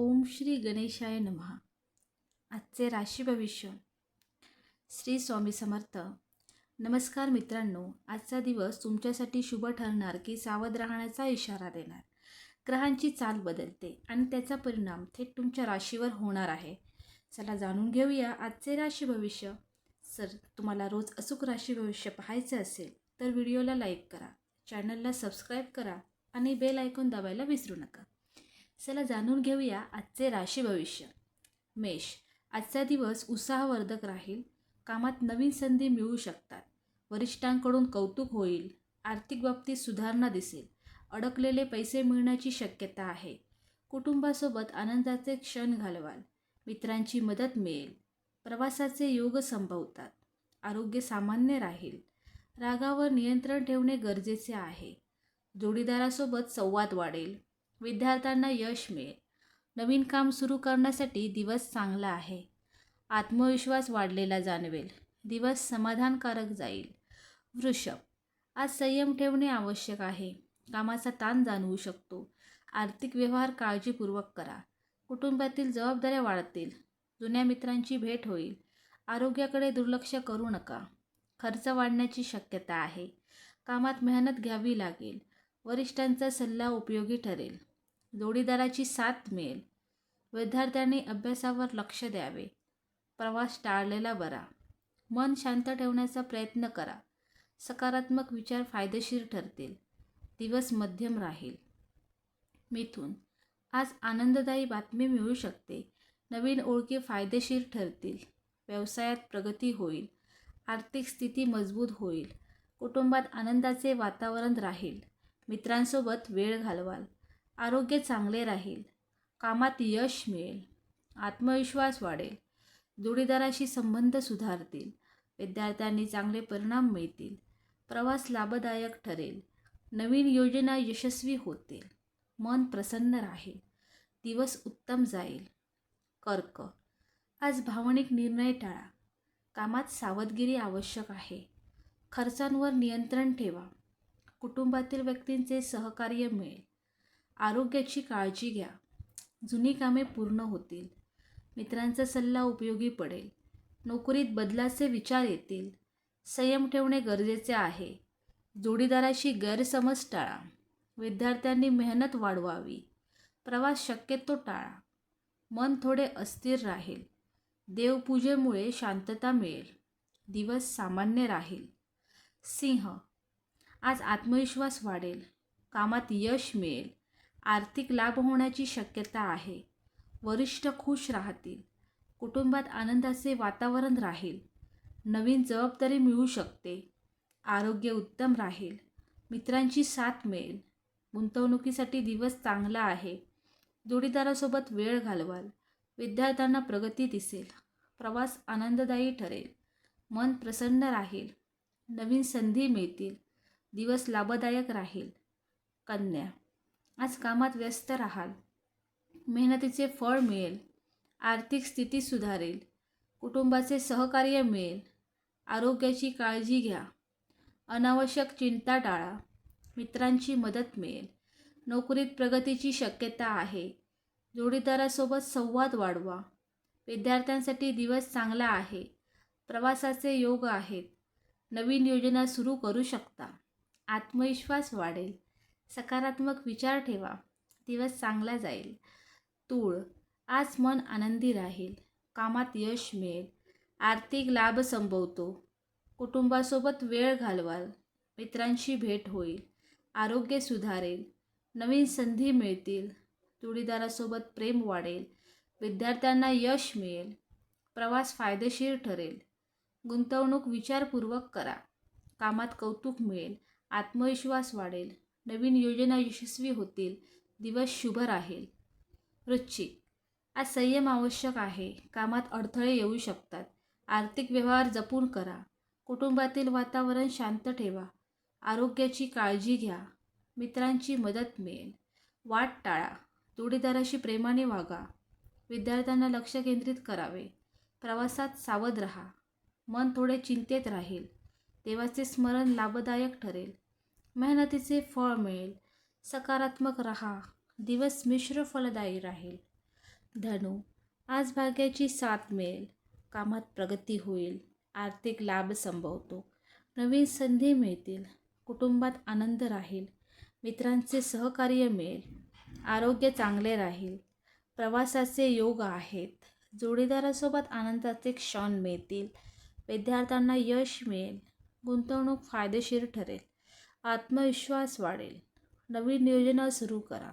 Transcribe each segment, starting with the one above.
ओम श्री गणेशाय नमः. आजचे राशी भविष्य. श्री स्वामी समर्थ. नमस्कार मित्रांनो, आजचा दिवस तुमच्यासाठी शुभ ठरणार की सावध राहण्याचा इशारा देणार. ग्रहांची चाल बदलते आणि त्याचा परिणाम थेट तुमच्या राशीवर होणार आहे. चला जाणून घेऊया आजचे राशी भविष्य. तुम्हाला रोज अचूक राशी भविष्य पाहायचे असेल तर व्हिडिओला लाईक करा, चॅनलला सबस्क्राईब करा आणि बेल आयकॉन दाबायला विसरू नका. चला जाणून घेऊया आजचे राशी भविष्य. मेष. आजचा दिवस उत्साहवर्धक राहील. कामात नवीन संधी मिळू शकतात. वरिष्ठांकडून कौतुक होईल. आर्थिक बाबतीत सुधारणा दिसेल. अडकलेले पैसे मिळण्याची शक्यता आहे. कुटुंबासोबत आनंदाचे क्षण घालवाल. मित्रांची मदत मिळेल. प्रवासाचे योग संभवतात. आरोग्य सामान्य राहील. रागावर नियंत्रण ठेवणे गरजेचे आहे. जोडीदारासोबत संवाद वाढेल. विद्यार्थ्यांना यश मिळेल. नवीन काम सुरू करण्यासाठी दिवस चांगला आहे. आत्मविश्वास वाढलेला जाणवेल. दिवस समाधानकारक जाईल. वृषभ. आज संयम ठेवणे आवश्यक आहे. कामाचा ताण जाणवू शकतो. आर्थिक व्यवहार काळजीपूर्वक करा. कुटुंबातील जबाबदाऱ्या वाढतील. जुन्या मित्रांची भेट होईल. आरोग्याकडे दुर्लक्ष करू नका. खर्च वाढण्याची शक्यता आहे. कामात मेहनत घ्यावी लागेल. वरिष्ठांचा सल्ला उपयोगी ठरेल. जोडीदाराची साथ मिळेल. विद्यार्थ्यांनी अभ्यासावर लक्ष द्यावे. प्रवास टाळलेला बरा. मन शांत ठेवण्याचा प्रयत्न करा. सकारात्मक विचार फायदेशीर ठरतील. दिवस मध्यम राहील. मिथुन. आज आनंददायी बातमी मिळू शकते. नवीन ओळखी फायदेशीर ठरतील. व्यवसायात प्रगती होईल. आर्थिक स्थिती मजबूत होईल. कुटुंबात आनंदाचे वातावरण राहील. मित्रांसोबत वेळ घालवाल. आरोग्य चांगले राहील. कामात यश मिळेल. आत्मविश्वास वाढेल. जोडीदाराशी संबंध सुधारतील. विद्यार्थ्यांनी चांगले परिणाम मिळतील. प्रवास लाभदायक ठरेल. नवीन योजना यशस्वी होतील. मन प्रसन्न राहील. दिवस उत्तम जाईल. कर्क. आज भावनिक निर्णय टाळा. कामात सावधगिरी आवश्यक आहे. खर्चांवर नियंत्रण ठेवा. कुटुंबातील व्यक्तींचे सहकार्य मिळेल. आरोग्याची काळजी घ्या. जुनी कामे पूर्ण होतील. मित्रांचा सल्ला उपयोगी पडेल. नोकरीत बदलाचे विचार येतील. संयम ठेवणे गरजेचे आहे. जोडीदाराशी गैरसमज टाळा. विद्यार्थ्यांनी मेहनत वाढवावी. प्रवास शक्यतो टाळा. मन थोडे अस्थिर राहील. देवपूजेमुळे शांतता मिळेल. दिवस सामान्य राहील. सिंह. आज आत्मविश्वास वाढेल. कामात यश मिळेल. आर्थिक लाभ होण्याची शक्यता आहे. वरिष्ठ खुश राहतील. कुटुंबात आनंदाचे वातावरण राहील. नवीन जबाबदारी मिळू शकते. आरोग्य उत्तम राहील. मित्रांची साथ मिळेल. गुंतवणुकीसाठी दिवस चांगला आहे. जोडीदारासोबत वेळ घालवाल. विद्यार्थ्यांना प्रगती दिसेल. प्रवास आनंददायी ठरेल. मन प्रसन्न राहील. नवीन संधी मिळतील. दिवस लाभदायक राहील. कन्या. आज कामात व्यस्त राहाल. मेहनतीचे फळ मिळेल. आर्थिक स्थिती सुधारेल. कुटुंबाचे सहकार्य मिळेल. आरोग्याची काळजी घ्या. अनावश्यक चिंता टाळा. मित्रांची मदत मिळेल. नोकरीत प्रगतीची शक्यता आहे. जोडीदारासोबत संवाद वाढवा. विद्यार्थ्यांसाठी दिवस चांगला आहे. प्रवासाचे योग आहेत. नवीन योजना सुरू करू शकता. आत्मविश्वास वाढेल. सकारात्मक विचार ठेवा. दिवस चांगला जाईल. तूळ. आज मन आनंदी राहील. कामात यश मिळेल. आर्थिक लाभ संभवतो. कुटुंबासोबत वेळ घालवाल. मित्रांची भेट होईल. आरोग्य सुधारेल. नवीन संधी मिळतील. जोडीदारासोबत प्रेम वाढेल. विद्यार्थ्यांना यश मिळेल. प्रवास फायदेशीर ठरेल. गुंतवणूक विचारपूर्वक करा. कामात कौतुक मिळेल. आत्मविश्वास वाढेल. नवीन योजना यशस्वी होतील. दिवस शुभ राहील. वृश्चिक. आज संयम आवश्यक आहे. कामात अडथळे येऊ शकतात. आर्थिक व्यवहार जपून करा. कुटुंबातील वातावरण शांत ठेवा. आरोग्याची काळजी घ्या. मित्रांची मदत मिळेल. वाद टाळा. जोडीदाराशी प्रेमाने वागा. विद्यार्थ्यांना लक्ष केंद्रित करावे. प्रवासात सावध राहा. मन थोडे चिंतेत राहील. देवाचे स्मरण लाभदायक ठरेल. मेहनतीचे फळ मिळेल. सकारात्मक रहा. दिवस मिश्र फलदायी राहील. धनु, आज भाग्याची साथ मिळेल. कामात प्रगती होईल. आर्थिक लाभ संभवतो. नवीन संधी मिळतील. कुटुंबात आनंद राहील. मित्रांचे सहकार्य मिळेल. आरोग्य चांगले राहील. प्रवासाचे योग आहेत. जोडीदारासोबत आनंदाचे क्षण मिळतील. विद्यार्थ्यांना यश मिळेल. गुंतवणूक फायदेशीर ठरेल. आत्मविश्वास वाढेल. नवीन योजना सुरू करा.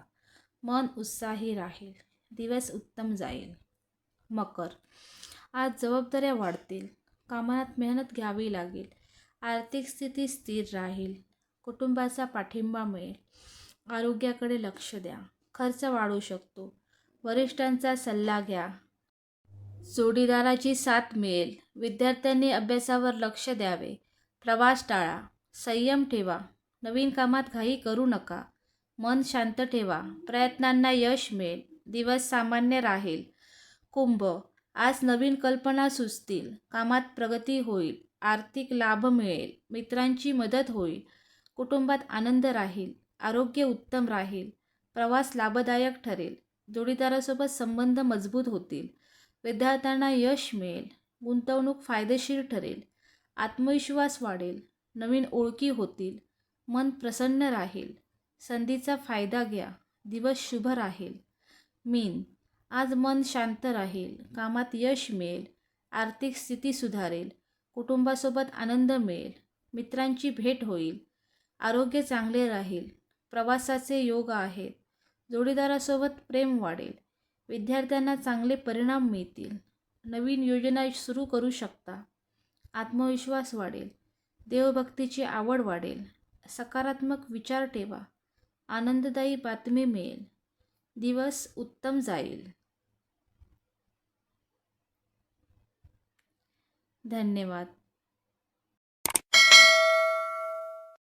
मन उत्साही राहील. दिवस उत्तम जाईल. मकर, आज जबाबदाऱ्या वाढतील. कामात मेहनत घ्यावी लागेल. आर्थिक स्थिती स्थिर राहील. कुटुंबाचा पाठिंबा मिळेल. आरोग्याकडे लक्ष द्या. खर्च वाढू शकतो. वरिष्ठांचा सल्ला घ्या. जोडीदाराची साथ मिळेल. विद्यार्थ्यांनी अभ्यासावर लक्ष द्यावे. प्रवास टाळा. संयम ठेवा. नवीन कामात घाई करू नका. मन शांत ठेवा. प्रयत्नांना यश मिळेल. दिवस सामान्य राहील. कुंभ, आज नवीन कल्पना सुचतील. कामात प्रगती होईल. आर्थिक लाभ मिळेल. मित्रांची मदत होईल. कुटुंबात आनंद राहील. आरोग्य उत्तम राहील. प्रवास लाभदायक ठरेल. जोडीदारासोबत संबंध मजबूत होतील. विद्यार्थ्यांना यश मिळेल. गुंतवणूक फायदेशीर ठरेल. आत्मविश्वास वाढेल. नवीन ओळखी होतील. मन प्रसन्न राहील. संधीचा फायदा घ्या. दिवस शुभ राहील. मीन, आज मन शांत राहील. कामात यश मिळेल. आर्थिक स्थिती सुधारेल. कुटुंबासोबत आनंद मिळेल. मित्रांची भेट होईल. आरोग्य चांगले राहील. प्रवासाचे योग आहेत. जोडीदारासोबत प्रेम वाढेल. विद्यार्थ्यांना चांगले परिणाम मिळतील. नवीन योजना सुरू करू शकता. आत्मविश्वास वाढेल. देवभक्तीची आवड वाढेल. सकारात्मक विचार ठेवा. आनंददायी बातमी मिळेल. दिवस उत्तम जाईल. धन्यवाद.